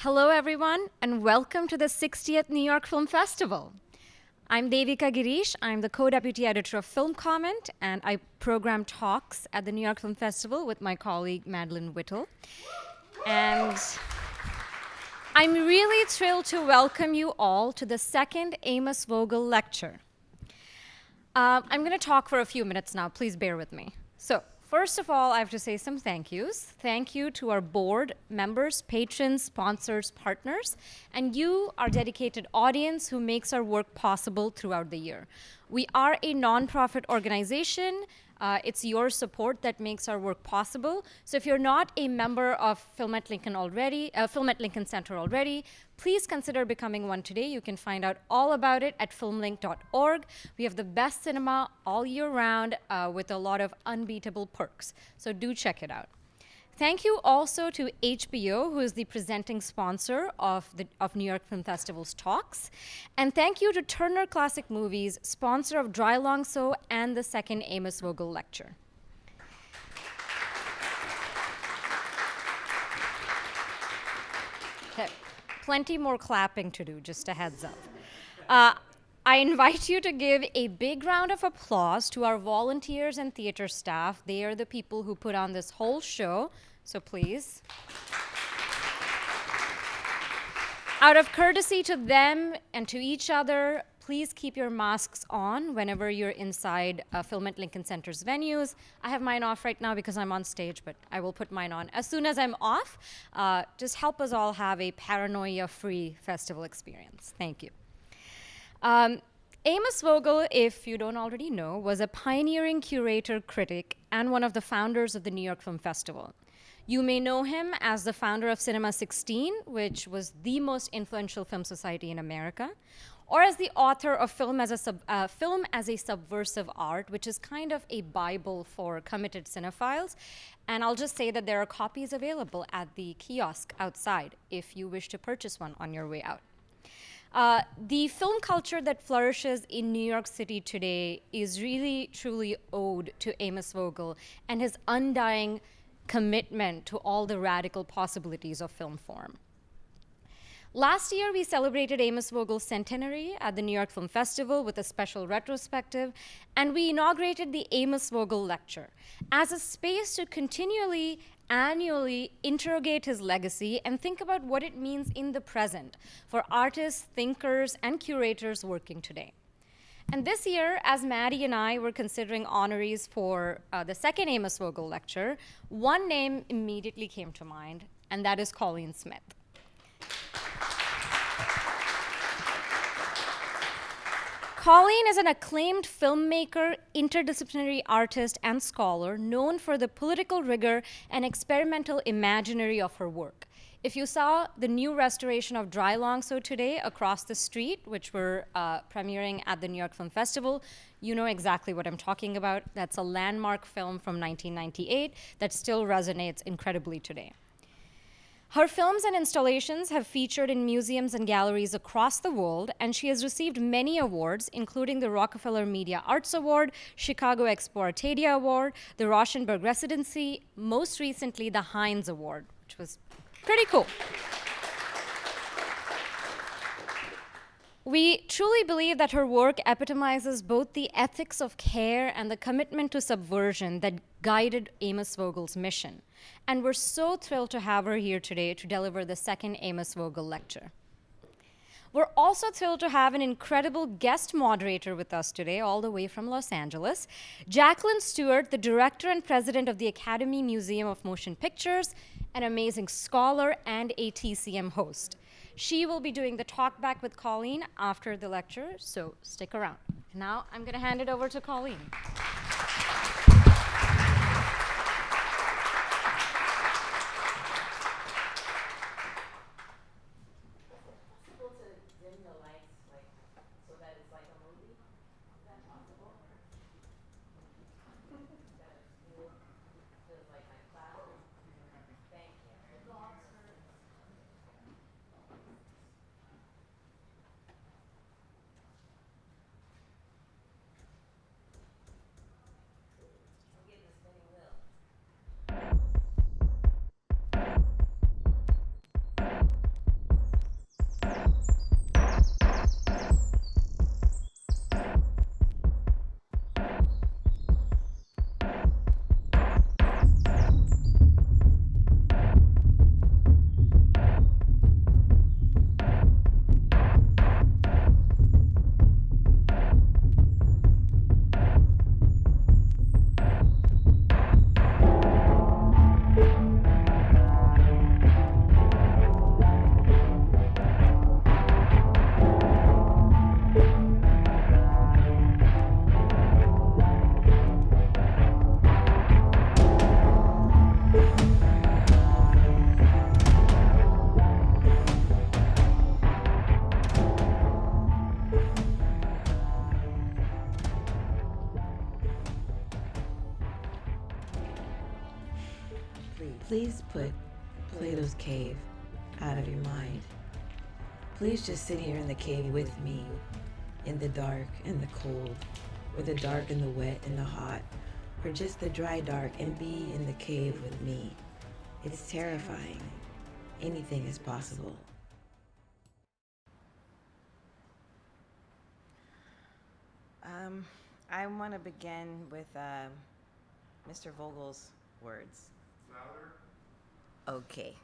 Hello, everyone, and welcome to the 60th New York Film Festival. I'm Devika Girish. I'm the co-deputy editor of Film Comment, and I program talks at the New York Film Festival with my colleague, Madeline Whittle. And I'm really thrilled to welcome you all to the second Amos Vogel Lecture. I'm going to talk for a few minutes now. Please bear with me. So, first of all, I have to say some thank yous. Thank you to our board members, patrons, sponsors, partners, and you, our dedicated audience who makes our work possible throughout the year. We are a nonprofit organization. It's your support that makes our work possible. So if you're not a member of Film at Lincoln Center already, please consider becoming one today. You can find out all about it at filmlink.org. We have the best cinema all year round with a lot of unbeatable perks. So do check it out. Thank you also to HBO, who is the presenting sponsor of New York Film Festival's talks. And thank you to Turner Classic Movies, sponsor of Drylongso and the second Amos Vogel Lecture. Okay. Plenty more clapping to do, just a heads up. I invite you to give a big round of applause to our volunteers and theater staff. They are the people who put on this whole show, so please. Out of courtesy to them and to each other, please keep your masks on whenever you're inside Film at Lincoln Center's venues. I have mine off right now because I'm on stage, but I will put mine on as soon as I'm off. Just help us all have a paranoia-free festival experience. Thank you. Amos Vogel, if you don't already know, was a pioneering curator, critic, and one of the founders of the New York Film Festival. You may know him as the founder of Cinema 16, which was the most influential film society in America, or as the author of Film as a Subversive Art, which is kind of a Bible for committed cinephiles. And I'll just say that there are copies available at the kiosk outside if you wish to purchase one on your way out. The film culture that flourishes in New York City today is really, truly owed to Amos Vogel and his undying commitment to all the radical possibilities of film form. Last year, we celebrated Amos Vogel's centenary at the New York Film Festival with a special retrospective, and we inaugurated the Amos Vogel Lecture as a space to continually, annually interrogate his legacy and think about what it means in the present for artists, thinkers, and curators working today. And this year, as Maddie and I were considering honorees for the second Amos Vogel Lecture, one name immediately came to mind, and that is Colleen Smith. Cauleen is an acclaimed filmmaker, interdisciplinary artist, and scholar known for the political rigor and experimental imaginary of her work. If you saw the new restoration of Drylongso today across the street, which we're premiering at the New York Film Festival, you know exactly what I'm talking about. That's a landmark film from 1998 that still resonates incredibly today. Her films and installations have featured in museums and galleries across the world, and she has received many awards, including the Rockefeller Media Arts Award, Chicago Expo Arcadia Award, the Rauschenberg Residency, most recently the Heinz Award, which was pretty cool. We truly believe that her work epitomizes both the ethics of care and the commitment to subversion that guided Amos Vogel's mission. And we're so thrilled to have her here today to deliver the second Amos Vogel Lecture. We're also thrilled to have an incredible guest moderator with us today, all the way from Los Angeles, Jacqueline Stewart, the director and president of the Academy Museum of Motion Pictures, an amazing scholar and a TCM host. She will be doing the Talkback with Colleen after the lecture, so stick around. Now I'm going to hand it over to Colleen. Please put Plato's cave out of your mind. Please just sit here in the cave with me, in the dark and the cold, or the dark and the wet and the hot, or just the dry dark, and be in the cave with me. It's terrifying. Anything is possible. I want to begin with Mr. Vogel's words. Louder. Okay.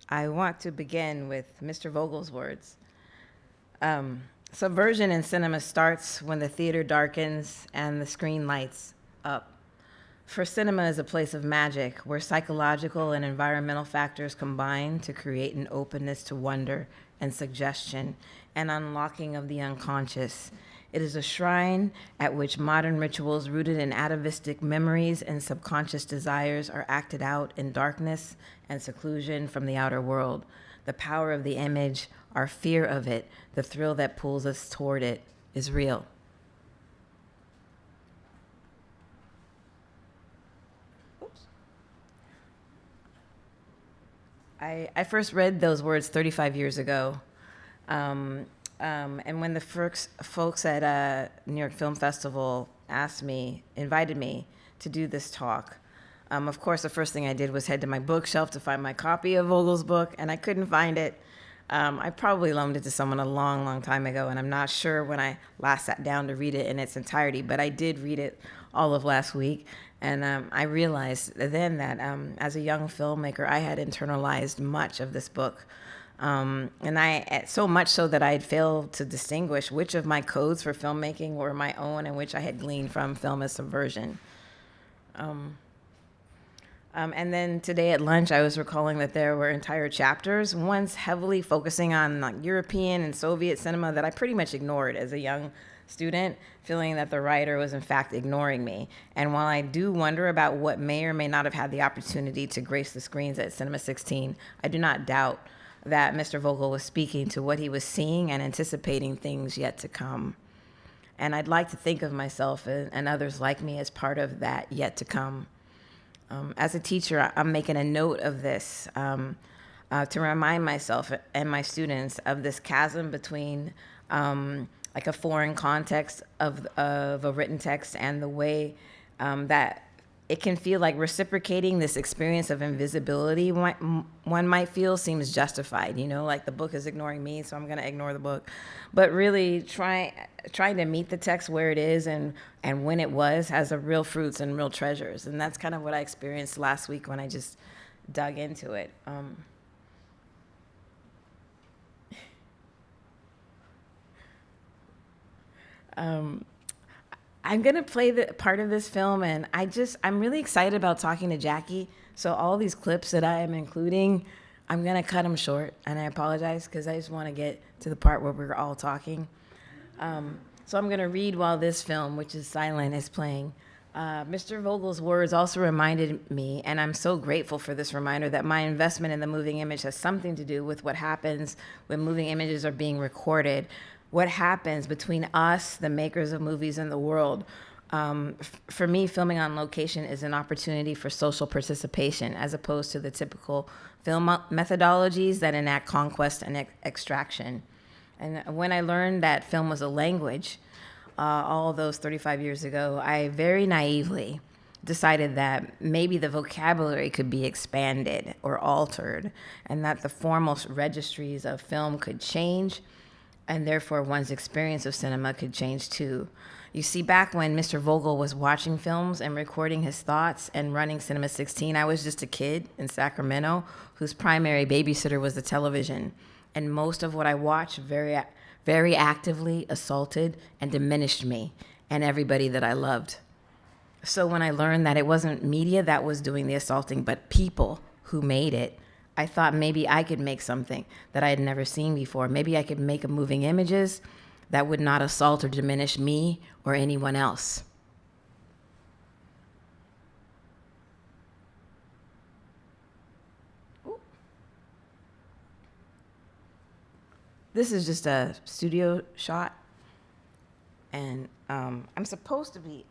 I want to begin with Mr. Vogel's words. Subversion in cinema starts when the theater darkens and the screen lights up. For cinema is a place of magic where psychological and environmental factors combine to create an openness to wonder and suggestion and unlocking of the unconscious. It is a shrine at which modern rituals rooted in atavistic memories and subconscious desires are acted out in darkness and seclusion from the outer world. The power of the image, our fear of it, the thrill that pulls us toward it is real. I first read those words 35 years ago. And when the folks at New York Film Festival invited me to do this talk, of course, the first thing I did was head to my bookshelf to find my copy of Vogel's book, and I couldn't find it. I probably loaned it to someone a long, long time ago, and I'm not sure when I last sat down to read it in its entirety, but I did read it all of last week. And I realized then that as a young filmmaker, I had internalized much of this book. And so much so that I had failed to distinguish which of my codes for filmmaking were my own and which I had gleaned from film as subversion. And then today at lunch, I was recalling that there were entire chapters, once heavily focusing on like European and Soviet cinema that I pretty much ignored as a young student, feeling that the writer was in fact ignoring me. And while I do wonder about what may or may not have had the opportunity to grace the screens at Cinema 16, I do not doubt that Mr. Vogel was speaking to what he was seeing and anticipating things yet to come. And I'd like to think of myself and others like me as part of that yet to come. As a teacher, I'm making a note of this to remind myself and my students of this chasm between like a foreign context of a written text and the way that it can feel like reciprocating this experience of invisibility one might feel seems justified, like the book is ignoring me, so I'm going to ignore the book. But really trying to meet the text where it is and when it was has a real fruits and real treasures. And that's kind of what I experienced last week when I just dug into it. I'm going to play the part of this film, and I'm really excited about talking to Jackie. So all these clips that I am including, I'm going to cut them short, and I apologize because I just want to get to the part where we're all talking. So I'm going to read while this film, which is silent, is playing. Mr. Vogel's words also reminded me, and I'm so grateful for this reminder, that my investment in the moving image has something to do with what happens when moving images are being recorded. What happens between us, the makers of movies, and the world. For me, filming on location is an opportunity for social participation as opposed to the typical film methodologies that enact conquest and extraction. And when I learned that film was a language, all those 35 years ago, I very naively decided that maybe the vocabulary could be expanded or altered, and that the formal registries of film could change, and therefore one's experience of cinema could change too. You see, back when Mr. Vogel was watching films and recording his thoughts and running Cinema 16, I was just a kid in Sacramento whose primary babysitter was the television. And most of what I watched very, very actively assaulted and diminished me and everybody that I loved. So when I learned that it wasn't media that was doing the assaulting, but people who made it, I thought maybe I could make something that I had never seen before. Maybe I could make moving images that would not assault or diminish me or anyone else. Ooh. This is just a studio shot. And I'm supposed to be,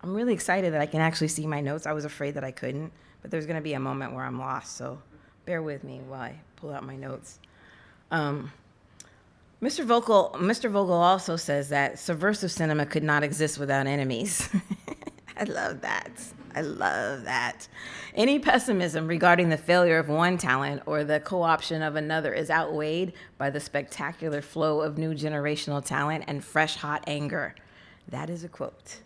I'm really excited that I can actually see my notes. I was afraid that I couldn't, but there's going to be a moment where I'm lost, so bear with me while I pull out my notes. Mr. Vogel also says that subversive cinema could not exist without enemies. I love that. I love that. Any pessimism regarding the failure of one talent or the co-option of another is outweighed by the spectacular flow of new generational talent and fresh, hot anger. That is a quote.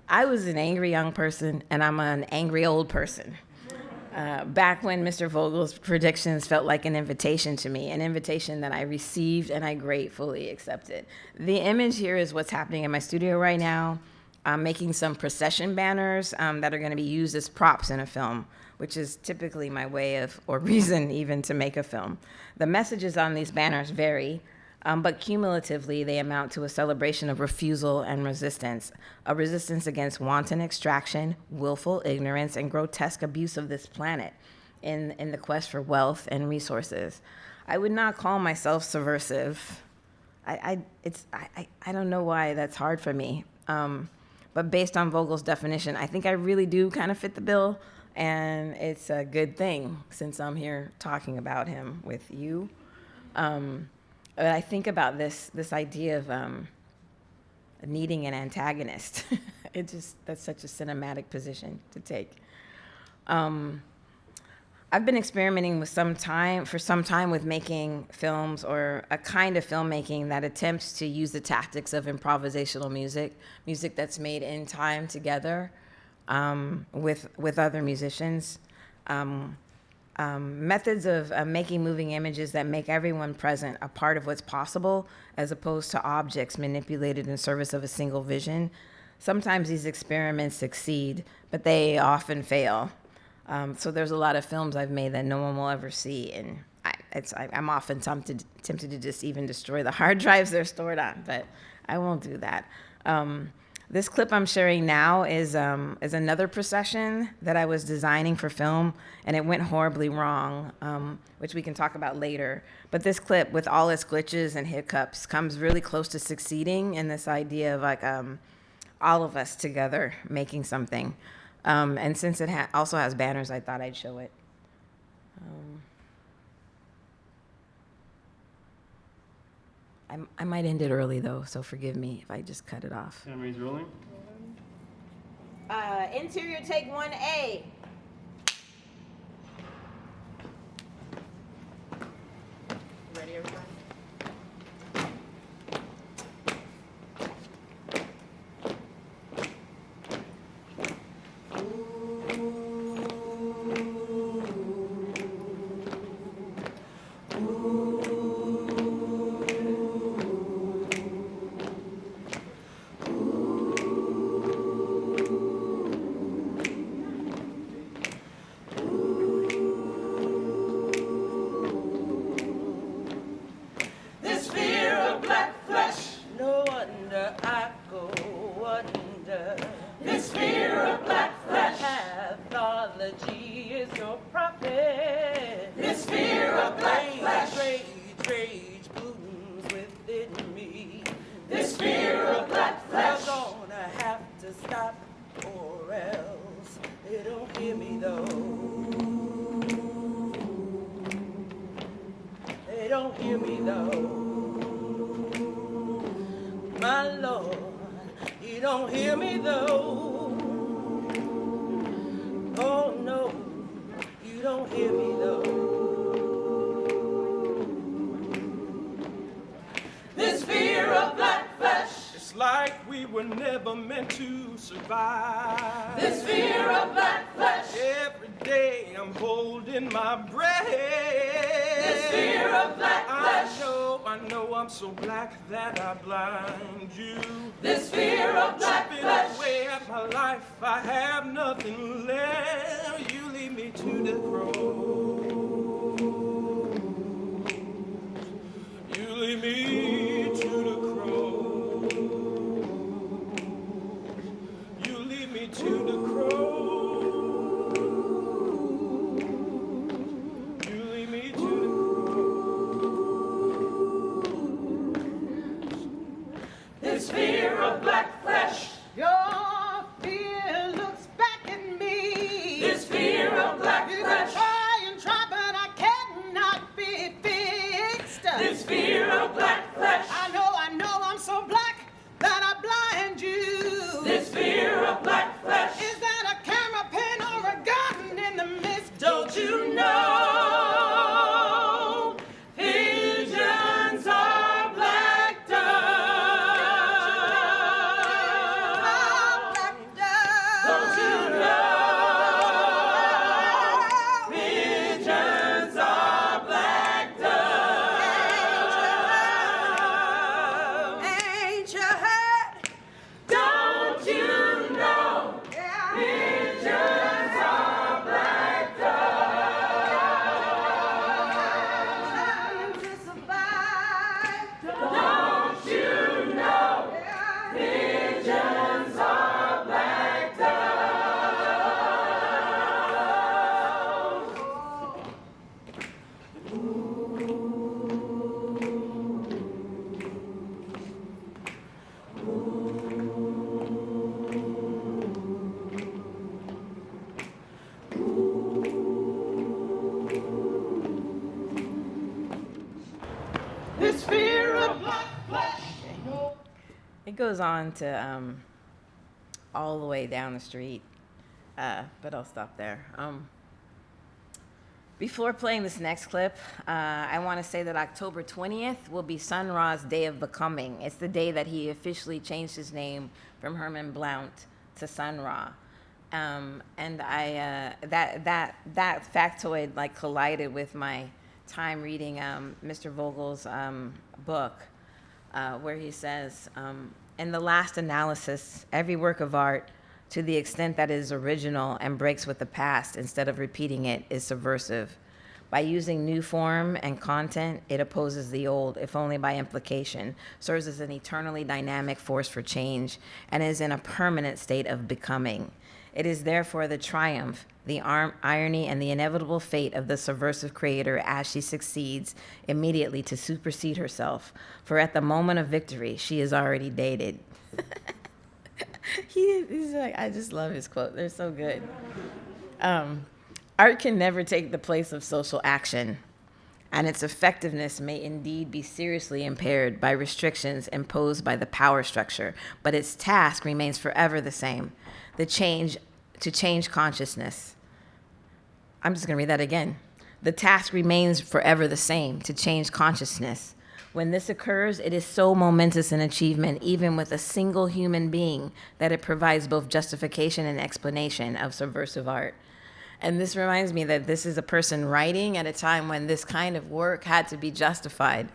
I was an angry young person, and I'm an angry old person. Back when Mr. Vogel's predictions felt like an invitation to me, an invitation that I received and I gratefully accepted. The image here is what's happening in my studio right now. I'm making some procession banners that are going to be used as props in a film, which is typically my way of, or reason even, to make a film. The messages on these banners vary, but cumulatively they amount to a celebration of refusal and resistance, a resistance against wanton extraction, willful ignorance, and grotesque abuse of this planet in the quest for wealth and resources. I would not call myself subversive. I don't know why that's hard for me. But based on Vogel's definition, I think I really do kind of fit the bill, and it's a good thing since I'm here talking about him with you. But I think about this idea of needing an antagonist. That's such a cinematic position to take. I've been experimenting for some time with making films, or a kind of filmmaking that attempts to use the tactics of improvisational music that's made in time together with other musicians. Methods of making moving images that make everyone present a part of what's possible, as opposed to objects manipulated in service of a single vision. Sometimes these experiments succeed, but they often fail. So there's a lot of films I've made that no one will ever see, and I'm often tempted to just even destroy the hard drives they're stored on, but I won't do that. This clip I'm sharing now is another procession that I was designing for film, and it went horribly wrong, which we can talk about later. But this clip, with all its glitches and hiccups, comes really close to succeeding in this idea of like all of us together making something. And since it also has banners, I thought I'd show it. I might end it early, though, so forgive me if I just cut it off. Camera's rolling. Interior take 1A. Ready, everybody? So black that I blind you. This fear of black flesh. Away at my life, I have nothing left. You lead me to the cross. You lead me to the cross. You lead me to the cross. You lead me to the cross. This fear of black flesh. Your fear goes on to all the way down the street, but I'll stop there. Before playing this next clip, I want to say that October 20th will be Sun Ra's Day of Becoming. It's the day that he officially changed his name from Herman Blount to Sun Ra. And that factoid like collided with my time reading Mr. Vogel's book, where he says, in the last analysis, every work of art, to the extent that it is original and breaks with the past instead of repeating it, is subversive. By using new form and content, it opposes the old, if only by implication, serves as an eternally dynamic force for change, and is in a permanent state of becoming. It is therefore the triumph, the irony, and the inevitable fate of the subversive creator as she succeeds immediately to supersede herself, for at the moment of victory, she is already dated. He's like, I just love his quote. They're so good. Art can never take the place of social action, and its effectiveness may indeed be seriously impaired by restrictions imposed by the power structure, but its task remains forever the same, to change consciousness. I'm just going to read that again. The task remains forever the same, to change consciousness. When this occurs, it is so momentous an achievement, even with a single human being, that it provides both justification and explanation of subversive art. And this reminds me that this is a person writing at a time when this kind of work had to be justified,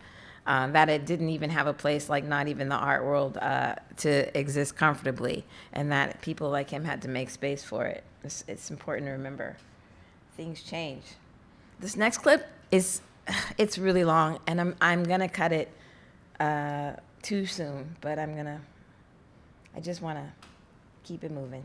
that it didn't even have a place, like not even the art world, to exist comfortably, and that people like him had to make space for it. It's important to remember. Things change. This next clip is, it's really long, and I'm gonna cut it too soon, but I just wanna keep it moving.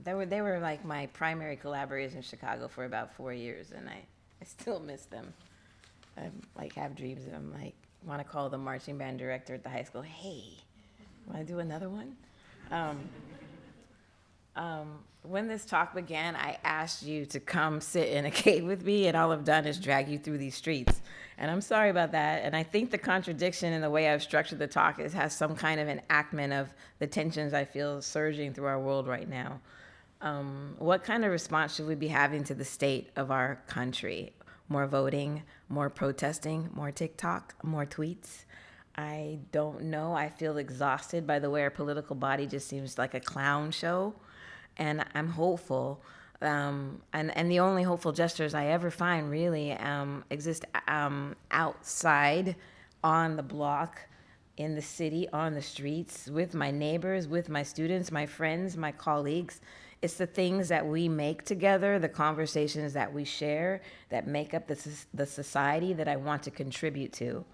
They were like my primary collaborators in Chicago for about 4 years, and I still miss them. I like have dreams of them, like want to call the marching band director at the high school, hey, want to do another one? When this talk began, I asked you to come sit in a cave with me, and all I've done is drag you through these streets. And I'm sorry about that. And I think the contradiction in the way I've structured the talk has some kind of enactment of the tensions I feel surging through our world right now. What kind of response should we be having to the state of our country? More voting, more protesting, more TikTok, more tweets? I don't know. I feel exhausted by the way our political body just seems like a clown show. And I'm hopeful. And the only hopeful gestures I ever find really exist outside, on the block, in the city, on the streets, with my neighbors, with my students, my friends, my colleagues. It's the things that we make together, the conversations that we share, that make up the society that I want to contribute to.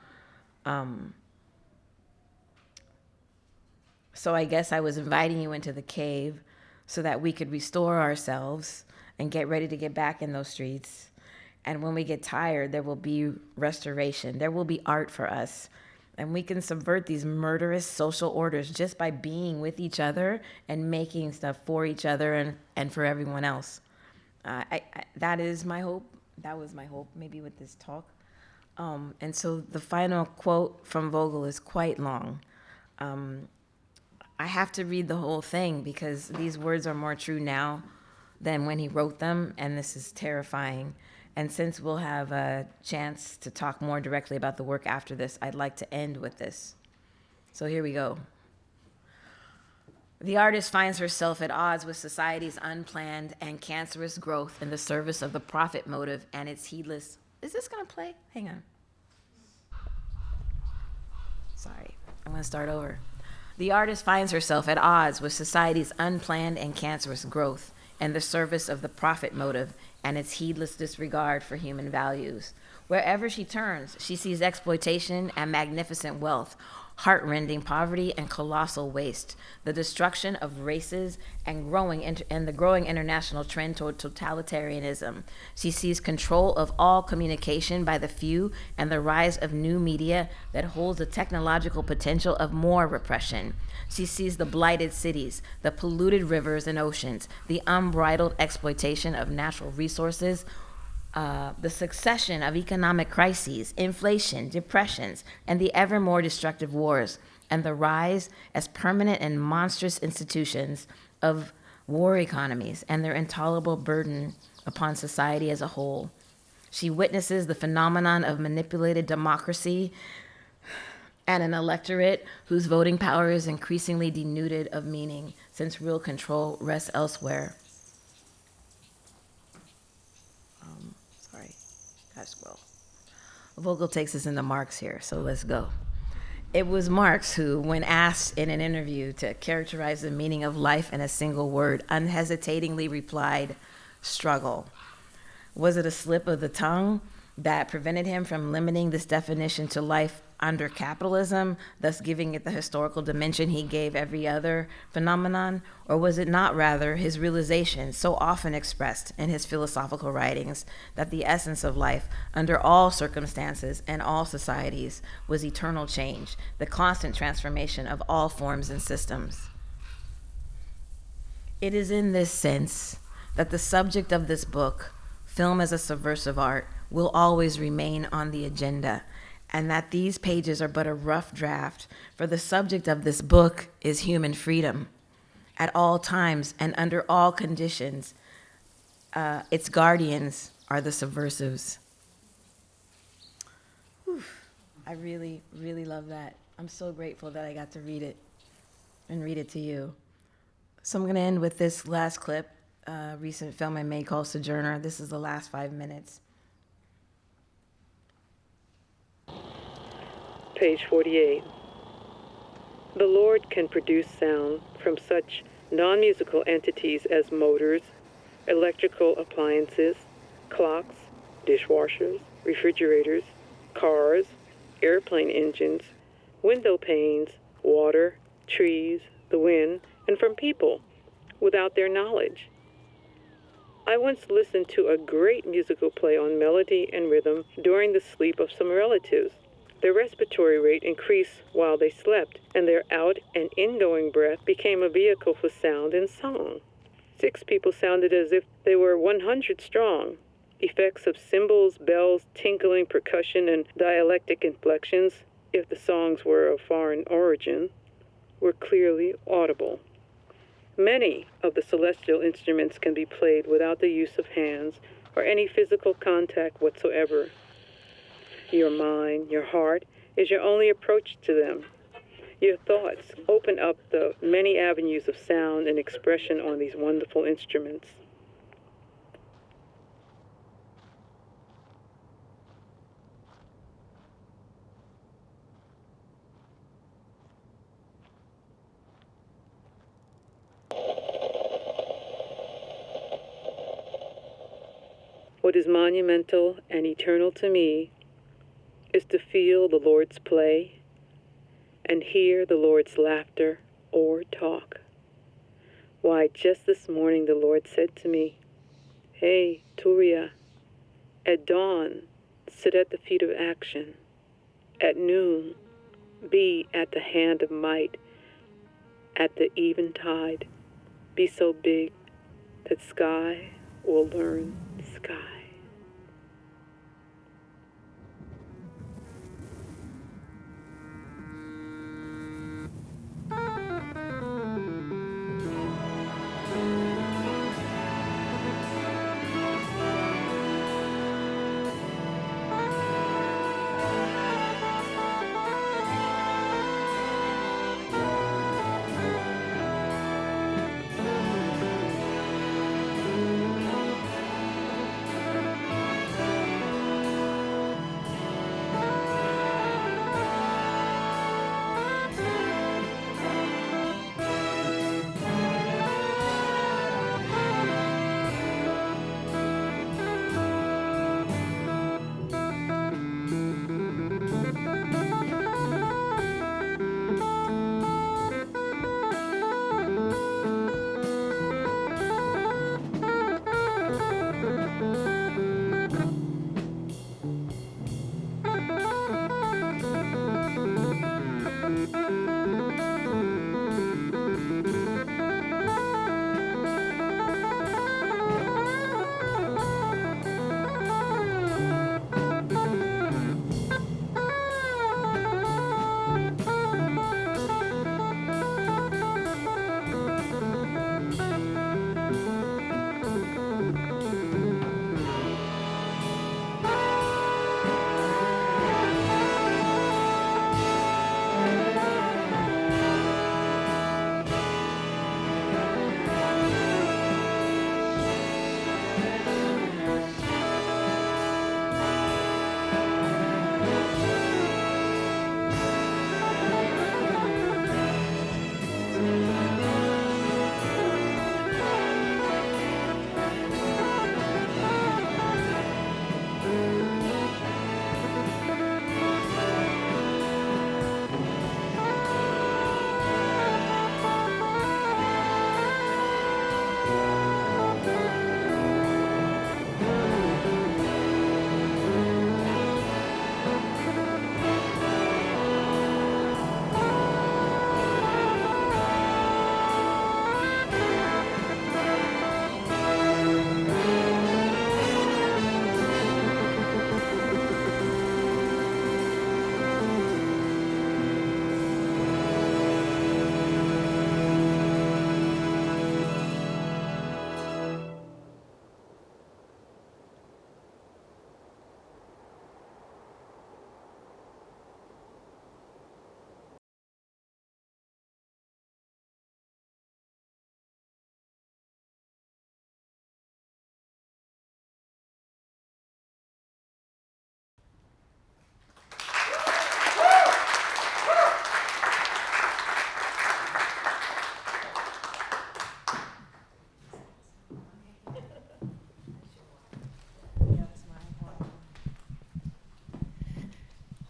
So I guess I was inviting you into the cave so that we could restore ourselves and get ready to get back in those streets. And when we get tired, there will be restoration. There will be art for us. And we can subvert these murderous social orders just by being with each other and making stuff for each other and for everyone else. That is my hope. That was my hope, maybe with this talk. And so the final quote from Vogel is quite long. I have to read the whole thing because these words are more true now than when he wrote them, and this is terrifying. And since we'll have a chance to talk more directly about the work after this, I'd like to end with this. So here we go. The artist finds herself at odds with society's unplanned and cancerous growth in the service of the profit motive and its heedless... Is this gonna play? Hang on. Sorry, I'm gonna start over. The artist finds herself at odds with society's unplanned and cancerous growth and the service of the profit motive and its heedless disregard for human values. Wherever she turns, she sees exploitation and magnificent wealth, heartrending poverty and colossal waste, the destruction of races and the growing international trend toward totalitarianism. She sees control of all communication by the few and the rise of new media that holds the technological potential of more repression. She sees the blighted cities, the polluted rivers and oceans, the unbridled exploitation of natural resources, the succession of economic crises, inflation, depressions, and the ever more destructive wars, and the rise as permanent and monstrous institutions of war economies and their intolerable burden upon society as a whole. She witnesses the phenomenon of manipulated democracy and an electorate whose voting power is increasingly denuded of meaning since real control rests elsewhere. Vogel takes us into Marx here, so let's go. It was Marx who, when asked in an interview to characterize the meaning of life in a single word, unhesitatingly replied, struggle. Was it a slip of the tongue that prevented him from limiting this definition to life under capitalism, thus giving it the historical dimension he gave every other phenomenon? Or was it not rather his realization, so often expressed in his philosophical writings, that the essence of life under all circumstances and all societies was eternal change, the constant transformation of all forms and systems? It is in this sense that the subject of this book, film as a subversive art, will always remain on the agenda, and that these pages are but a rough draft, for the subject of this book is human freedom. At all times and under all conditions, its guardians are the subversives. Whew. I really, really love that. I'm so grateful that I got to read it and read it to you. So I'm gonna end with this last clip, recent film I made called Sojourner. This is the last 5 minutes. Page 48. The Lord can produce sound from such non-musical entities as motors, electrical appliances, clocks, dishwashers, refrigerators, cars, airplane engines, window panes, water, trees, the wind, and from people, without their knowledge. I once listened to a great musical play on melody and rhythm during the sleep of some relatives. Their respiratory rate increased while they slept, and their out and ingoing breath became a vehicle for sound and song. 6 people sounded as if they were 100 strong. Effects of cymbals, bells, tinkling, percussion, and dialectic inflections, if the songs were of foreign origin, were clearly audible. Many of the celestial instruments can be played without the use of hands or any physical contact whatsoever. Your mind, your heart, is your only approach to them. Your thoughts open up the many avenues of sound and expression on these wonderful instruments. What is monumental and eternal to me is to feel the Lord's play and hear the Lord's laughter or talk. Why, just this morning the Lord said to me, "Hey, Turia, at dawn, sit at the feet of action. At noon, be at the hand of might. At the eventide, be so big that sky will learn sky."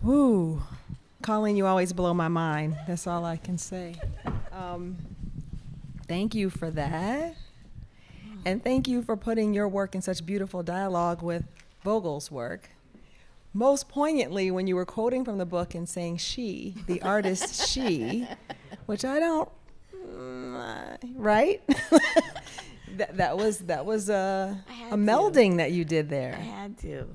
Woo. Colleen, you always blow my mind. That's all I can say. Thank you for that. And thank you for putting your work in such beautiful dialogue with Vogel's work. Most poignantly, when you were quoting from the book and saying she, the artist she, which I don't, right? that was a melding that you did there. I had to.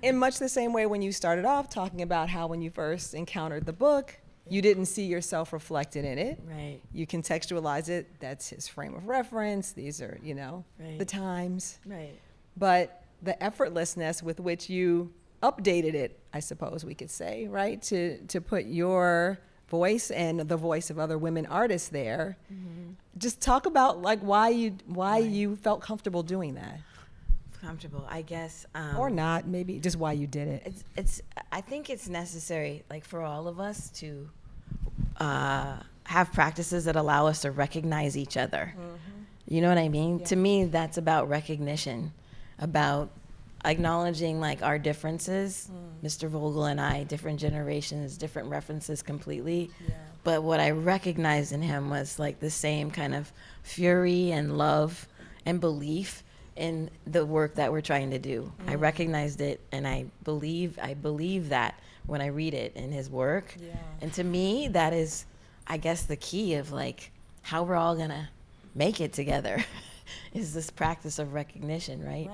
In much the same way when you started off talking about how when you first encountered the book, you didn't see yourself reflected in it. Right. You contextualize it. That's his frame of reference. These are, Right. the times. Right. But the effortlessness with which you updated it, I suppose we could say, right? To put your voice and the voice of other women artists there. Mm-hmm. Just talk about like why you felt comfortable doing that. Comfortable, I guess. Or not, maybe just why you did it. It's I think it's necessary, like for all of us to have practices that allow us to recognize each other. Mm-hmm. You know what I mean? Yeah. To me, that's about recognition, about acknowledging like our differences. Mr. Vogel and I, different generations, different references completely. Yeah. But what I recognized in him was like the same kind of fury and love and belief in the work that we're trying to do. I recognized it, and I believe that when I read it in his work. Yeah. And to me, that is, I guess, the key of like how we're all gonna make it together. Is this practice of recognition, right?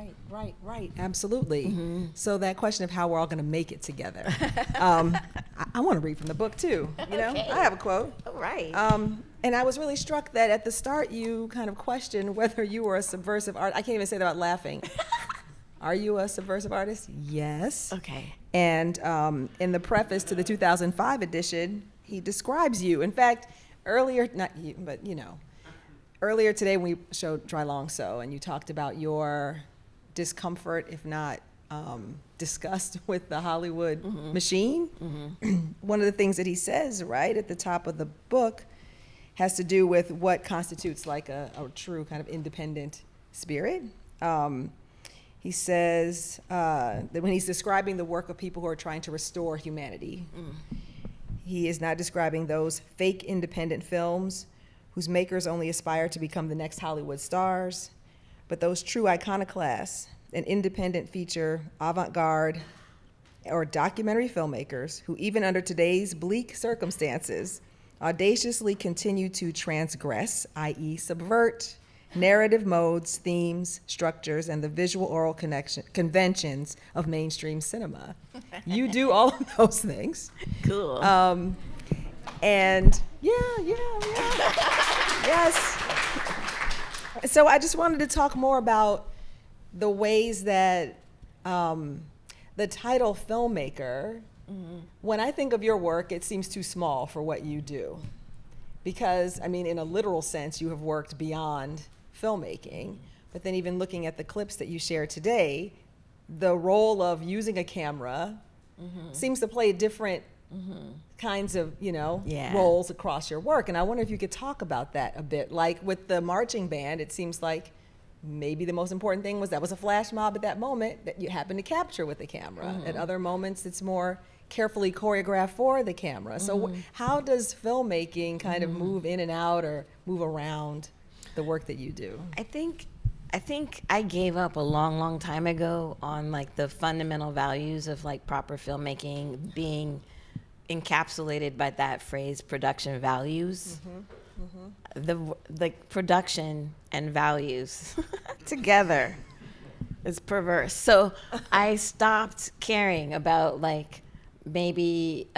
Right. Absolutely. Mm-hmm. So that question of how we're all going to make it together. I want to read from the book too. Okay. I have a quote. All right. And I was really struck that at the start you kind of questioned whether you were a subversive artist. I can't even say that without laughing. Are you a subversive artist? Yes. Okay. And in the preface to the 2005 edition, he describes you. In fact, earlier, not you, but earlier today when we showed Drylongso and you talked about your discomfort, if not disgust with the Hollywood machine, one of the things that he says right at the top of the book has to do with what constitutes like a true kind of independent spirit. He says that when he's describing the work of people who are trying to restore humanity, he is not describing those fake independent films whose makers only aspire to become the next Hollywood stars, but those true iconoclasts and independent feature, avant-garde, or documentary filmmakers who even under today's bleak circumstances audaciously continue to transgress, i.e. subvert, narrative modes, themes, structures, and the visual oral conventions of mainstream cinema. You do all of those things. Cool. And yes. So I just wanted to talk more about the ways that the title filmmaker, when I think of your work, it seems too small for what you do. Because, I mean, in a literal sense, you have worked beyond filmmaking. But then even looking at the clips that you shared today, the role of using a camera seems to play different kinds of, roles across your work. And I wonder if you could talk about that a bit. Like with the marching band, it seems like maybe the most important thing was that was a flash mob at that moment that you happened to capture with the camera. At other moments, it's more carefully choreographed for the camera. So how does filmmaking kind of move in and out or move around the work that you do? I think I gave up a long time ago on like the fundamental values of like proper filmmaking being encapsulated by that phrase, production values. The production and values together is perverse. So I stopped caring about like maybe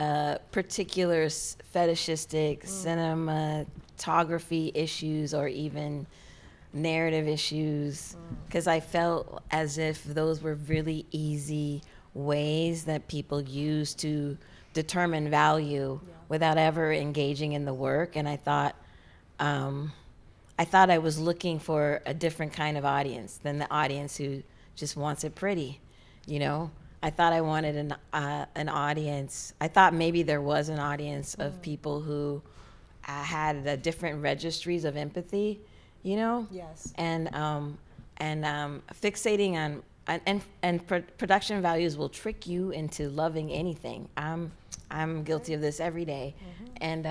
particular fetishistic cinematography issues or even narrative issues, because I felt as if those were really easy ways that people use to determine value without ever engaging in the work. And I thought I was looking for a different kind of audience than the audience who just wants it pretty, I thought I wanted an audience. I thought maybe there was an audience of people who had different registries of empathy, Yes. and fixating on production values will trick you into loving anything. I'm guilty of this every day, and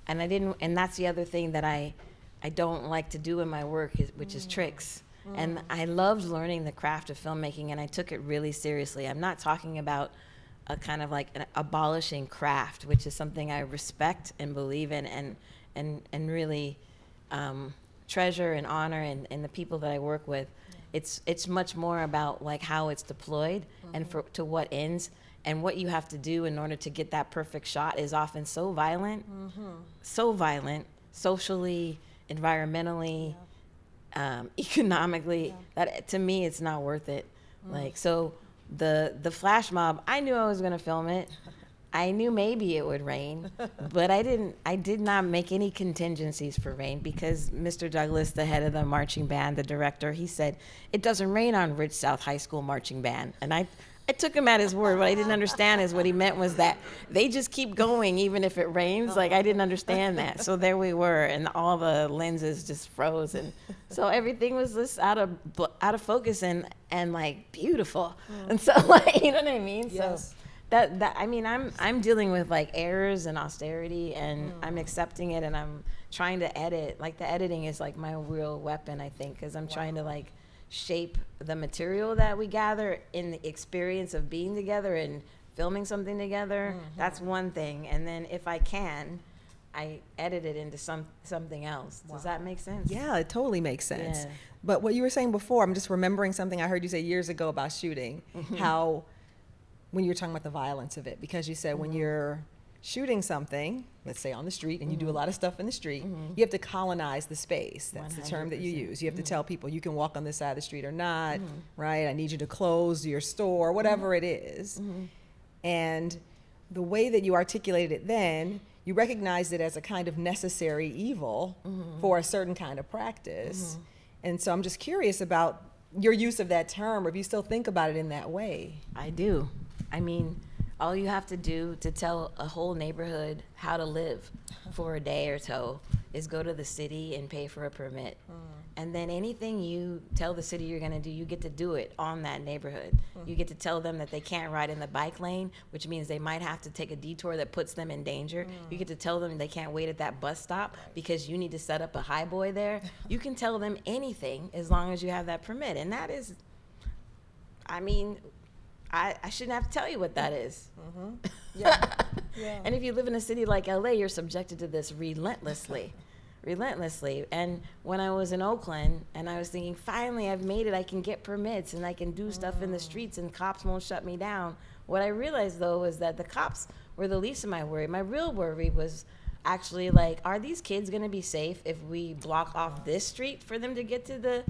and I didn't, and that's the other thing that I don't like to do in my work, which is tricks. And I loved learning the craft of filmmaking, and I took it really seriously. I'm not talking about a kind of like an abolishing craft, which is something I respect and believe in, and really treasure and honor in the people that I work with. It's much more about like how it's deployed and to what ends, and what you have to do in order to get that perfect shot is often so violent, socially, environmentally, economically, that to me it's not worth it. Like, so the flash mob, I knew I was gonna film it. I knew maybe it would rain, but I did not make any contingencies for rain, because Mr. Douglas, the head of the marching band, the director, he said, it doesn't rain on Ridge South High School marching band. And I took him at his word. What I didn't understand is what he meant was that they just keep going even if it rains. Like, I didn't understand that. So there we were, and all the lenses just froze, and so everything was just out of focus and like beautiful. And so, like, you know what I mean? Yes. So that I mean, I'm dealing with like errors and austerity, and I'm accepting it, and I'm trying to edit. Like, the editing is like my real weapon, I think, because I'm trying to like shape the material that we gather in the experience of being together and filming something together. That's one thing, and then if I can, I edit it into something else. Does that make sense? Yeah, it totally makes sense. Yeah. But what you were saying before, I'm just remembering something I heard you say years ago about shooting, how when you were talking about the violence of it, because you said when you're shooting something, let's say on the street, and you do a lot of stuff in the street, you have to colonize the space. That's the term that you use. You have to tell people you can walk on this side of the street or not, right? I need you to close your store, whatever it is. And the way that you articulated it then, you recognized it as a kind of necessary evil for a certain kind of practice. And so I'm just curious about your use of that term, or if you still think about it in that way. I do. I mean, all you have to do to tell a whole neighborhood how to live for a day or so is go to the city and pay for a permit. And then anything you tell the city you're gonna do, you get to do it on that neighborhood. You get to tell them that they can't ride in the bike lane, which means they might have to take a detour that puts them in danger. You get to tell them they can't wait at that bus stop because you need to set up a highboy there. You can tell them anything as long as you have that permit. And that is, I mean, I shouldn't have to tell you what that is. Yeah. And if you live in a city like LA, you're subjected to this relentlessly. And when I was in Oakland and I was thinking, finally, I've made it, I can get permits and I can do stuff in the streets and cops won't shut me down. What I realized, though, was that the cops were the least of my worry. My real worry was actually like, are these kids gonna be safe if we block off this street for them to get to the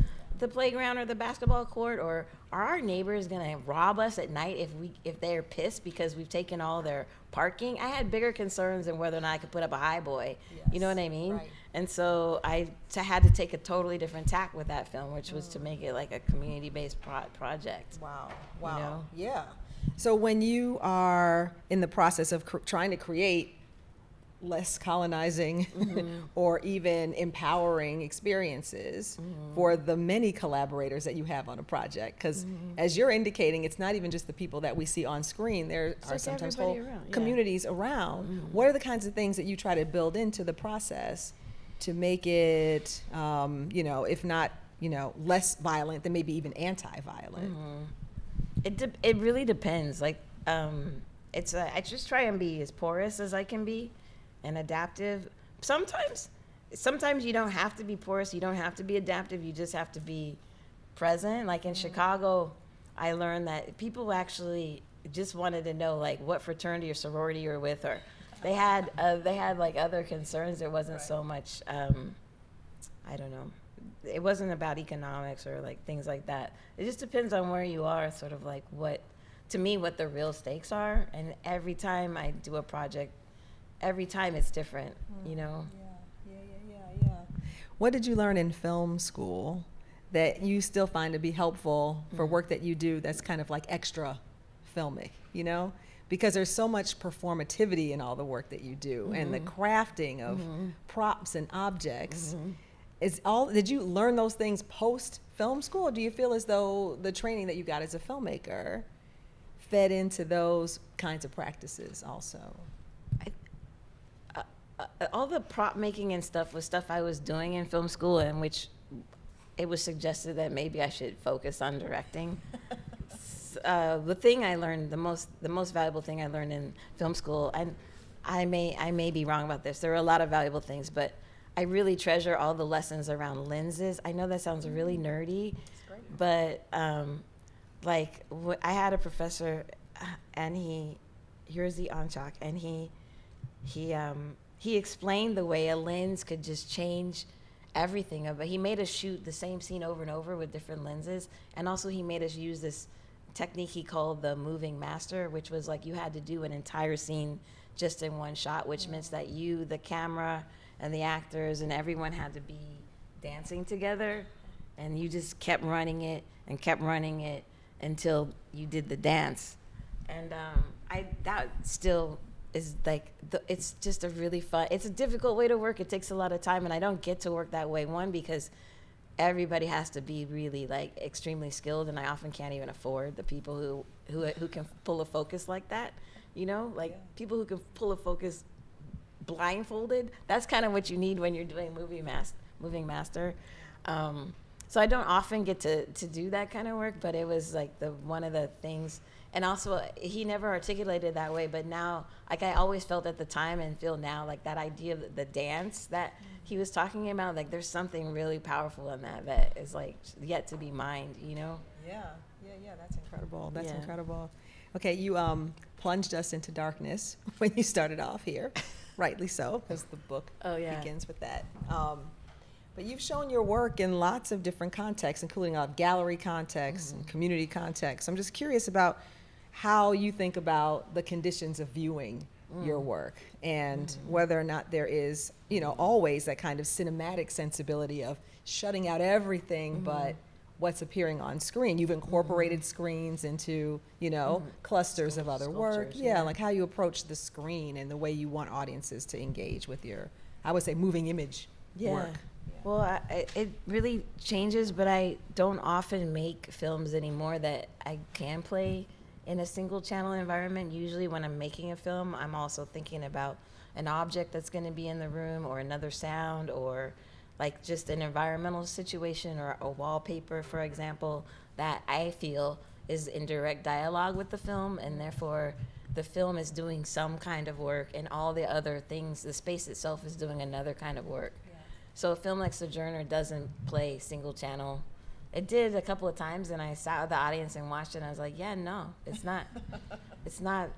playground or the basketball court, or are our neighbors gonna rob us at night if they're pissed because we've taken all their parking? I had bigger concerns than whether or not I could put up a highboy. You know what I mean? Right. And so I had to take a totally different tack with that film, which was to make it like a community-based project. Wow. You know? Yeah. So when you are in the process of trying to create less colonizing or even empowering experiences for the many collaborators that you have on a project, because as you're indicating, it's not even just the people that we see on screen, there are like sometimes everybody whole around, yeah. communities around. What are the kinds of things that you try to build into the process to make it, if not, less violent, then maybe even anti-violent? It really depends. Like, I just try and be as porous as I can be and adaptive. Sometimes you don't have to be porous, you don't have to be adaptive, you just have to be present. Like in Chicago, I learned that people actually just wanted to know like what fraternity or sorority you're with, or they had like other concerns. It wasn't so much, I don't know. It wasn't about economics or like things like that. It just depends on where you are, sort of like what the real stakes are. And every time I do a project, every time it's different, Yeah. What did you learn in film school that you still find to be helpful for work that you do that's kind of like extra filmic, Because there's so much performativity in all the work that you do, and the crafting of props and objects. Did you learn those things post film school, or do you feel as though the training that you got as a filmmaker fed into those kinds of practices also? all the prop making and stuff was stuff I was doing in film school, in which it was suggested that maybe I should focus on directing. The thing I learned, the most valuable thing I learned in film school, and I may be wrong about this. There are a lot of valuable things, but I really treasure all the lessons around lenses. I know that sounds really nerdy, but I had a professor, and here's the Anchak, and he explained the way a lens could just change everything. But he made us shoot the same scene over and over with different lenses, and also he made us use this technique he called the moving master, which was like you had to do an entire scene just in one shot, which meant that you, the camera, and the actors and everyone had to be dancing together, and you just kept running it until you did the dance. And that still is like, it's just a really fun, it's a difficult way to work. It takes a lot of time, and I don't get to work that way. One, because everybody has to be really like extremely skilled, and I often can't even afford the people who can pull a focus like that. You know, like people who can pull a focus blindfolded. That's kind of what you need when you're doing moving master. So I don't often get to do that kind of work, but it was like one of the things. And also, he never articulated that way, but now, like I always felt at the time and feel now, like that idea of the dance that he was talking about, like there's something really powerful in that is like yet to be mined, you know? Yeah, that's incredible. That's incredible. Okay, you plunged us into darkness when you started off here, rightly so, because the book begins with that. But you've shown your work in lots of different contexts, including a gallery context and community context. I'm just curious about how you think about the conditions of viewing your work, and whether or not there is, always that kind of cinematic sensibility of shutting out everything but what's appearing on screen. You've incorporated screens into, clusters of other work. Yeah, like how you approach the screen and the way you want audiences to engage with your, I would say, moving image work. Well, it really changes, but I don't often make films anymore that I can play in a single channel environment. Usually when I'm making a film, I'm also thinking about an object that's going to be in the room, or another sound, or like just an environmental situation, or a wallpaper, for example, that I feel is in direct dialogue with the film, and therefore the film is doing some kind of work, and all the other things, the space itself is doing another kind of work. So a film like Sojourner doesn't play single channel. It did a couple of times, and I sat with the audience and watched it, and I was like, yeah, no, it's not. It's not.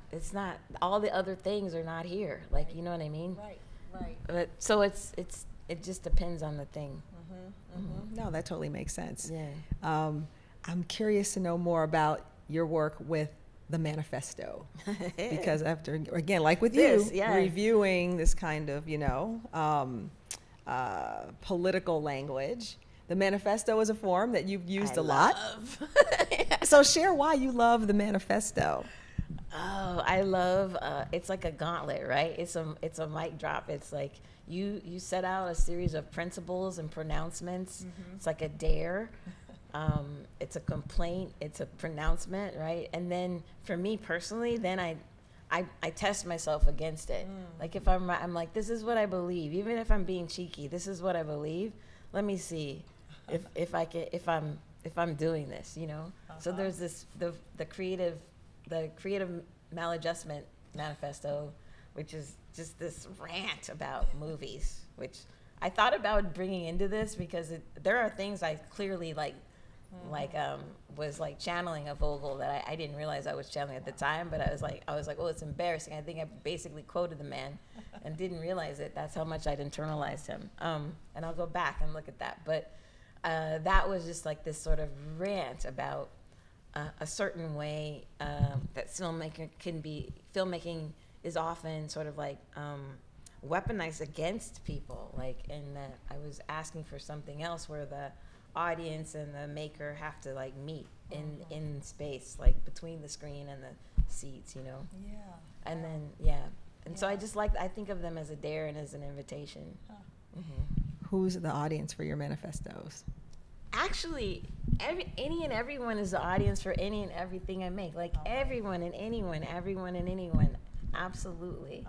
All the other things are not here. Like, you know what I mean? Right. But so it just depends on the thing. No, that totally makes sense. Yeah. I'm curious to know more about your work with the manifesto, because after, again, like with you, reviewing this kind of, political language, the manifesto is a form that you've used a lot. So share why you love the manifesto. Oh, I love, it's like a gauntlet, right? It's a mic drop. It's like you set out a series of principles and pronouncements. It's like a dare. It's a complaint. It's a pronouncement, right? And then for me personally, then I test myself against it. Like if I'm right, I'm like, this is what I believe. Even if I'm being cheeky, this is what I believe. Let me see if I'm doing this, So there's this the creative maladjustment manifesto, which is just this rant about movies, which I thought about bringing into this because there are things I clearly was like channeling a Vogel that I didn't realize I was channeling at the time, but I was like, oh, it's embarrassing. I think I basically quoted the man and didn't realize it. That's how much I'd internalized him. And I'll go back and look at that. But that was just like this sort of rant about a certain way that filmmaking is often sort of like weaponized against people. Like, and that I was asking for something else where the audience and the maker have to like meet in space, like between the screen and the seats, and then so I think of them as a dare and as an invitation. Who's the audience for your manifestos? Actually, any and everyone is the audience for any and everything I make. Like everyone and anyone, absolutely.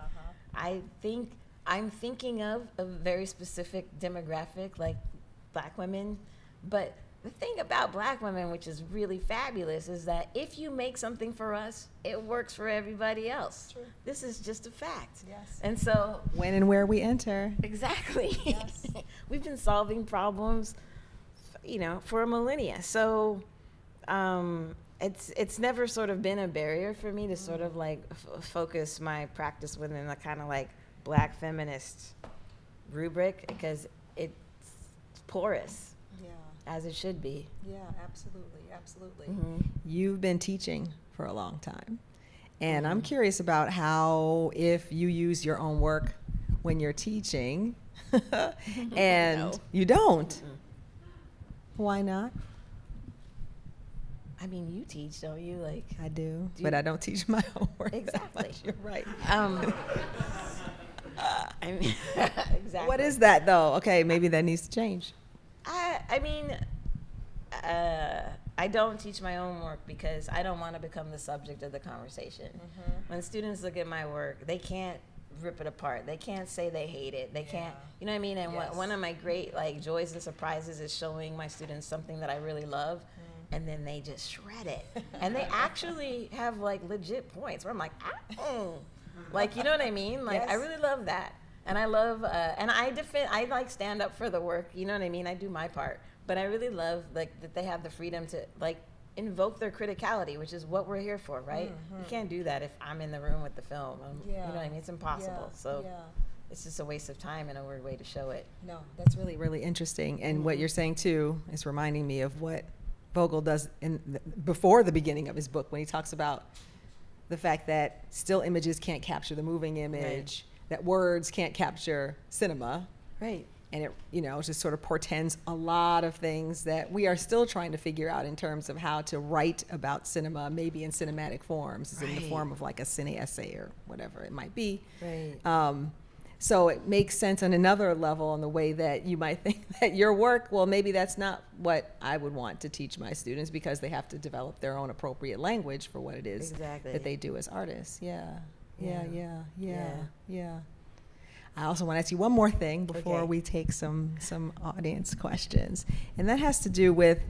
I think I'm thinking of a very specific demographic, like Black women. But the thing about Black women, which is really fabulous, is that if you make something for us, it works for everybody else. True. This is just a fact. Yes. And so, When and where we enter. exactly. Yes. We've been solving problems, for a millennia. So, it's never sort of been a barrier for me to sort of like focus my practice within a kind of like Black feminist rubric, because it's porous, Yeah. as it should be. Yeah, absolutely, absolutely. Mhm. You've been teaching for a long time, and I'm curious about how, if you use your own work when you're teaching, and No. you don't. Why not? I mean, you teach, don't you? Like, I do, Do but you- I don't teach my own work. that Exactly. much. You're right. I mean, exactly. What is that though? Okay, maybe that needs to change. I mean, I don't teach my own work because I don't want to become the subject of the conversation. When students look at my work, they can't rip it apart. They can't say they hate it. They can't, you know what I mean? And Yes. one of my great like joys and surprises is showing my students something that I really love, and then they just shred it. And they actually have like legit points where I'm like, like, you know what I mean? Like, I Yes. really love that. And I love, and I like stand up for the work, you know what I mean? I do my part. But I really love like that they have the freedom to like invoke their criticality, which is what we're here for, right? You can't do that if I'm in the room with the film. You know what I mean? It's impossible. So it's just a waste of time and a weird way to show it. No, that's really, really interesting. And what you're saying too is reminding me of what Vogel does before the beginning of his book, when he talks about the fact that still images can't capture the moving image, that words can't capture cinema. Right. And it, just sort of portends a lot of things that we are still trying to figure out in terms of how to write about cinema, maybe in cinematic forms, in the Right. form of like a cine essay or whatever it might be. Right. So it makes sense on another level in the way that you might think that your work, well, maybe that's not what I would want to teach my students, because they have to develop their own appropriate language for what it is Exactly. that they do as artists. Yeah. Yeah. I also want to ask you one more thing before Okay. we take some audience questions, and that has to do with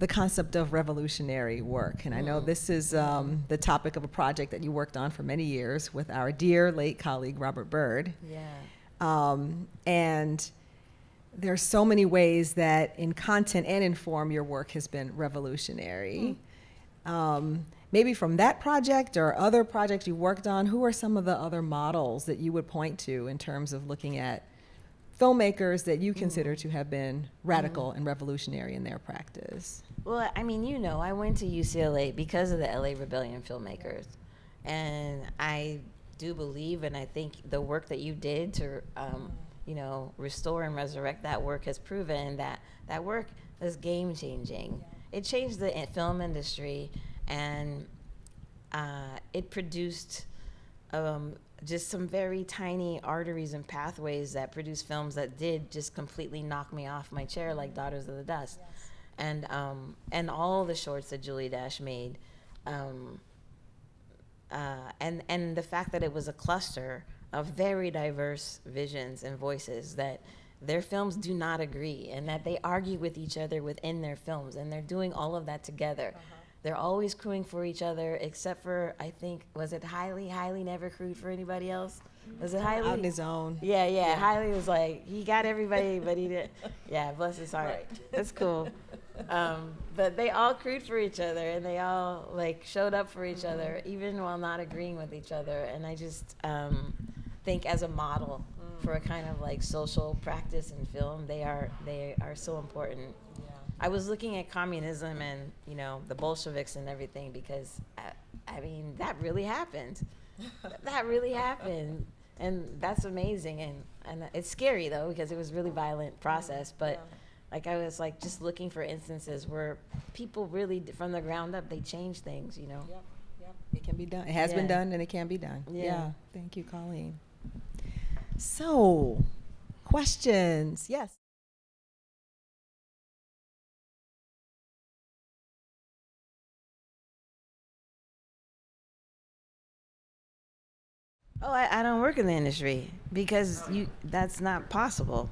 the concept of revolutionary work. And I know this is the topic of a project that you worked on for many years with our dear late colleague Robert Byrd. Yeah. And there's so many ways that in content and in form your work has been revolutionary. Maybe from that project or other projects you worked on, who are some of the other models that you would point to in terms of looking at filmmakers that you consider to have been radical and revolutionary in their practice? Well, I mean, I went to UCLA because of the LA Rebellion filmmakers. And I do believe, and I think the work that you did to, restore and resurrect that work has proven that that work is game changing. It changed the film industry, and it produced just some very tiny arteries and pathways that produced films that did just completely knock me off my chair, like Daughters of the Dust. And all the shorts that Julie Dash made, and the fact that it was a cluster of very diverse visions and voices, that their films do not agree, and that they argue with each other within their films, and they're doing all of that together. They're always crewing for each other, except for, I think, was it Hailey? Hailey never crewed for anybody else? Was it Hailey? Out on his own. Yeah. Hailey was like, he got everybody, but he didn't. Yeah, bless his heart. That's cool. But they all crewed for each other, and they all like showed up for each other, even while not agreeing with each other. And I just think, as a model for a kind of like social practice in film, they are so important. I was looking at communism and the Bolsheviks and everything, because I mean, that really happened. That really happened, and that's amazing. And it's scary though, because it was a really violent process. But like, I was like just looking for instances where people really, from the ground up, they change things. Yep. It can be done. It has been done, and it can be done. Yeah. Thank you, Colleen. So, questions? Yes. Oh, I don't work in the industry because that's not possible.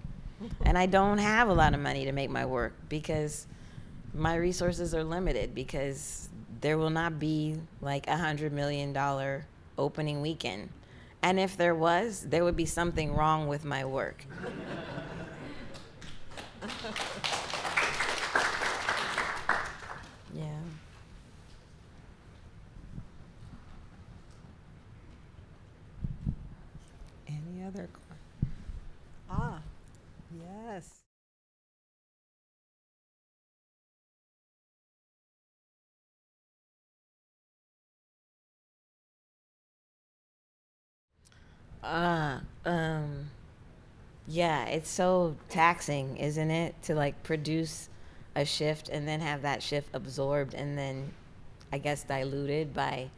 And I don't have a lot of money to make my work because my resources are limited because there will not be like $100 million opening weekend. And if there was, there would be something wrong with my work. Yeah. Any other? Ah, yes. Uh, um, yeah, it's so taxing, isn't it, to like produce a shift and then have that shift absorbed and then, I guess, diluted by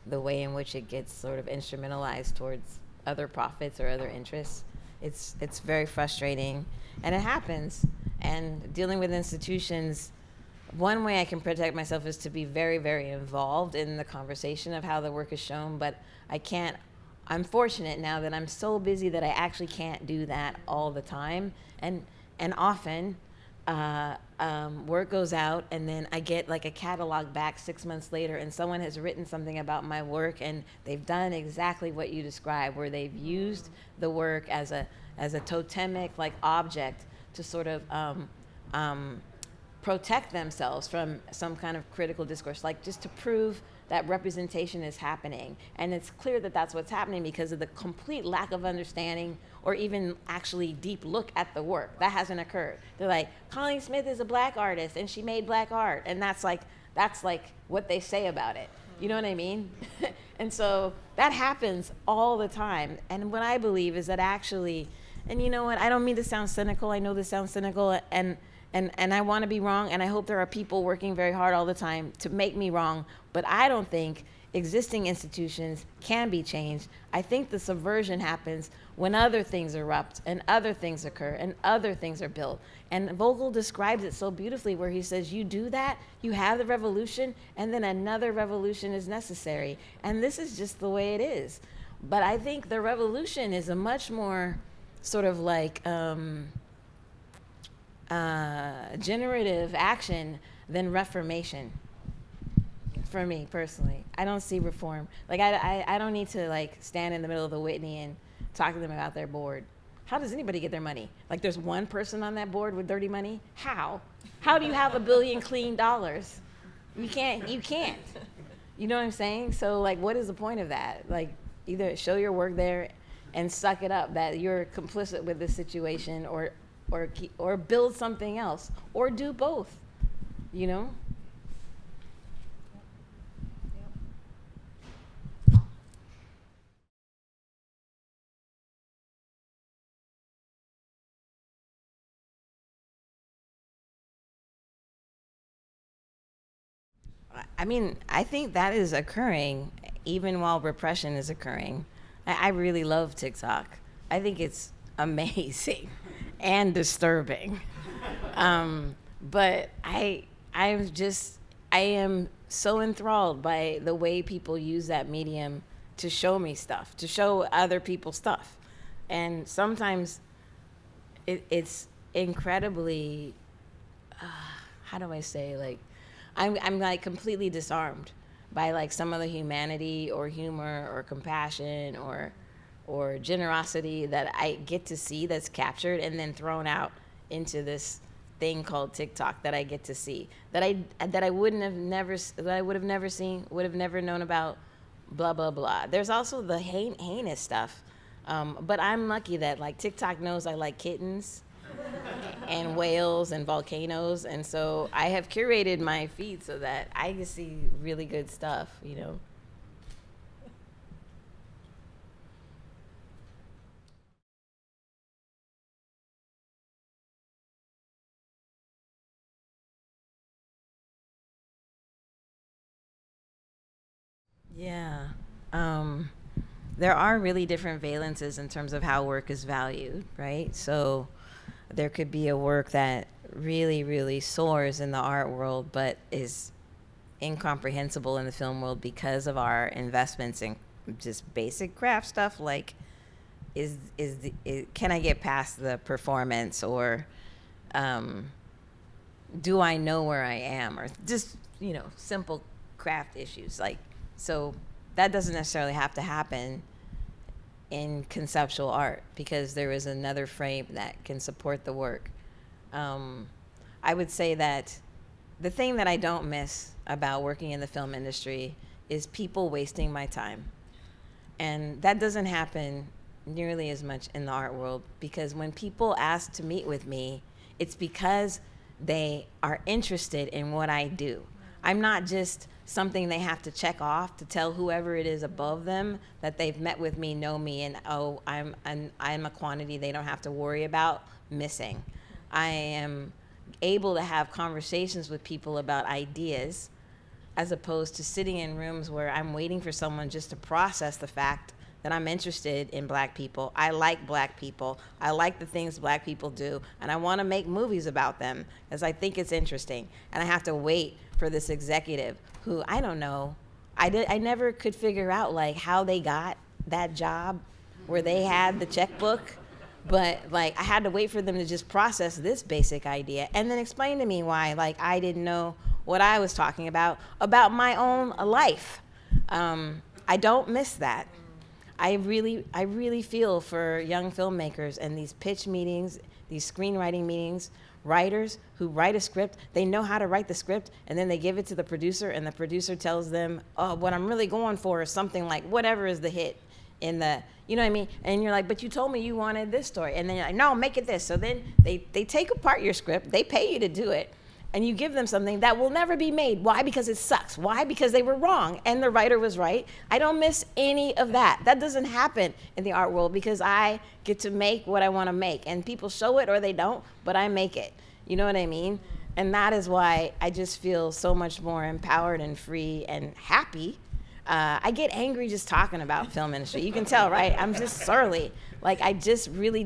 the way in which it gets sort of instrumentalized towards other profits or other interests. It's very frustrating, and it happens. And dealing with institutions, one way I can protect myself is to be very, very involved in the conversation of how the work is shown, but I can't. I'm fortunate now that I'm so busy that I actually can't do that all the time, and often work goes out and then I get like a catalog back 6 months later and someone has written something about my work and they've done exactly what you described, where they've used the work as a totemic like object to sort of protect themselves from some kind of critical discourse, like just to prove that representation is happening. And it's clear that that's what's happening because of the complete lack of understanding or even actually deep look at the work. That hasn't occurred. They're like, Colleen Smith is a black artist and she made black art. And that's like what they say about it. You know what I mean? And so that happens all the time. And what I believe is that actually, and you know what, I don't mean to sound cynical. I know this sounds cynical, and I want to be wrong, and I hope there are people working very hard all the time to make me wrong, but I don't think existing institutions can be changed. I think the subversion happens when other things erupt and other things occur and other things are built. And Vogel describes it so beautifully where he says, you do that, you have the revolution, and then another revolution is necessary. And this is just the way it is. But I think the revolution is a much more sort of like generative action than reformation. For me personally, I don't see reform. Like I don't need to like stand in the middle of the Whitney and talk to them about their board. How does anybody get their money? Like there's one person on that board with dirty money? How? How do you have $1 billion clean dollars? You can't. You know what I'm saying? So like what is the point of that? Like either show your work there and suck it up that you're complicit with this situation, or build something else, or do both, you know? I mean, I think that is occurring even while repression is occurring. I really love TikTok. I think it's amazing and disturbing. But I am so enthralled by the way people use that medium to show me stuff, to show other people stuff. And sometimes it's incredibly, how do I say, like, I'm like completely disarmed by like some of the humanity or humor or compassion or generosity that I get to see that's captured and then thrown out into this thing called TikTok that I get to see that I would have never seen, would have never known about, blah blah blah. There's also the heinous stuff, but I'm lucky that like TikTok knows I like kittens and whales and volcanoes, and so I have curated my feed so that I can see really good stuff, you know. Yeah. There are really different valences in terms of how work is valued, right? So there could be a work that really, really soars in the art world, but is incomprehensible in the film world because of our investments in just basic craft stuff like, can I get past the performance, or do I know where I am, or just, simple craft issues. Like, so that doesn't necessarily have to happen in conceptual art, because there is another frame that can support the work. I would say that the thing that I don't miss about working in the film industry is people wasting my time. And that doesn't happen nearly as much in the art world, because when people ask to meet with me, it's because they are interested in what I do. I'm not just something they have to check off to tell whoever it is above them that they've met with me, know me, and I'm a quantity they don't have to worry about missing. I am able to have conversations with people about ideas, as opposed to sitting in rooms where I'm waiting for someone just to process the fact that I'm interested in Black people. I like Black people. I like the things Black people do, and I want to make movies about them because I think it's interesting. And I have to wait for this executive who, I don't know, I never could figure out like how they got that job where they had the checkbook, but like I had to wait for them to just process this basic idea and then explain to me why like I didn't know what I was talking about my own life. I don't miss that. I really feel for young filmmakers and these pitch meetings, these screenwriting meetings, writers who write a script, they know how to write the script, and then they give it to the producer, and the producer tells them, oh, what I'm really going for is something like whatever is the hit in the, you know what I mean? And you're like, but you told me you wanted this story. And then you're like, no, make it this. So then they take apart your script, they pay you to do it, and you give them something that will never be made. Why? Because it sucks. Why? Because they were wrong and the writer was right. I don't miss any of that. That doesn't happen in the art world because I get to make what I want to make, and people show it or they don't, but I make it. You know what I mean? And that is why I just feel so much more empowered and free and happy. I get angry just talking about film industry. You can tell, right? I'm just surly. Like I just really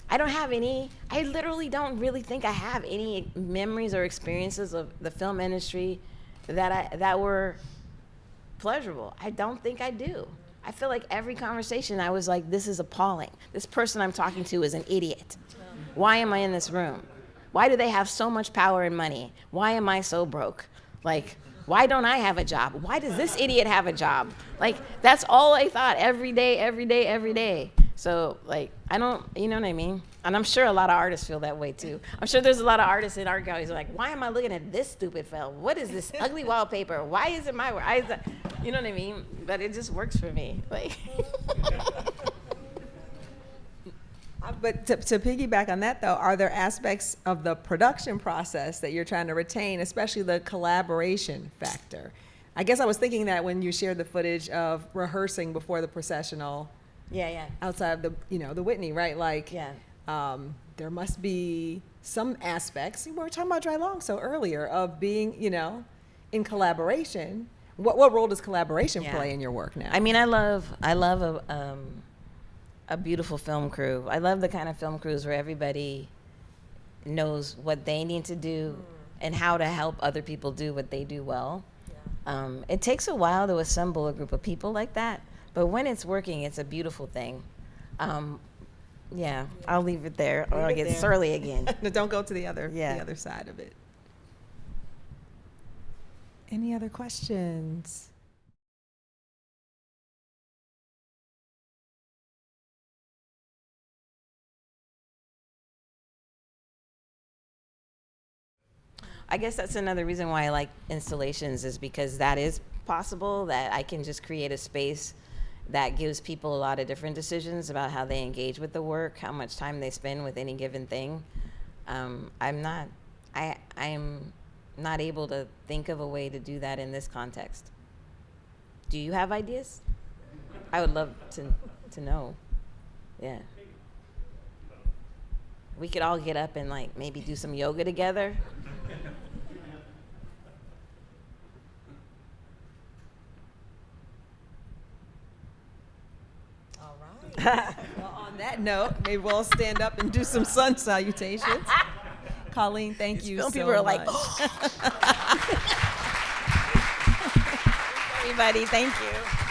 I literally don't really think I have any memories or experiences of the film industry that were pleasurable. I don't think I do. I feel like every conversation I was like, this is appalling. This person I'm talking to is an idiot. Why am I in this room? Why do they have so much power and money? Why am I so broke? Like, why don't I have a job? Why does this idiot have a job? Like, that's all I thought every day. So, like, I don't, you know what I mean? And I'm sure a lot of artists feel that way, too. I'm sure there's a lot of artists in art galleries who are like, why am I looking at this stupid film? What is this ugly wallpaper? Why is it my work? You know what I mean? But it just works for me. Like. But to piggyback on that, though, are there aspects of the production process that you're trying to retain, especially the collaboration factor? I guess I was thinking that when you shared the footage of rehearsing before the processional. Yeah. Outside of the Whitney, right? Like, Yeah. There must be some aspects. We were talking about Drylongso earlier of being, in collaboration. What role does collaboration play in your work now? I mean, I love a beautiful film crew. I love the kind of film crews where everybody knows what they need to do and how to help other people do what they do well. Yeah. It takes a while to assemble a group of people like that, but when it's working, it's a beautiful thing. I'll leave it there, or I'll get surly again. No, don't go to the other side of it. Any other questions? I guess that's another reason why I like installations, is because that is possible, that I can just create a space that gives people a lot of different decisions about how they engage with the work, how much time they spend with any given thing. I'm not able to think of a way to do that in this context. Do you have ideas? I would love to know. Yeah. We could all get up and like maybe do some yoga together. All right. Well, on that note, maybe we'll stand up and do some sun salutations. Colleen, thank you so much. People are like, everybody. Thank you.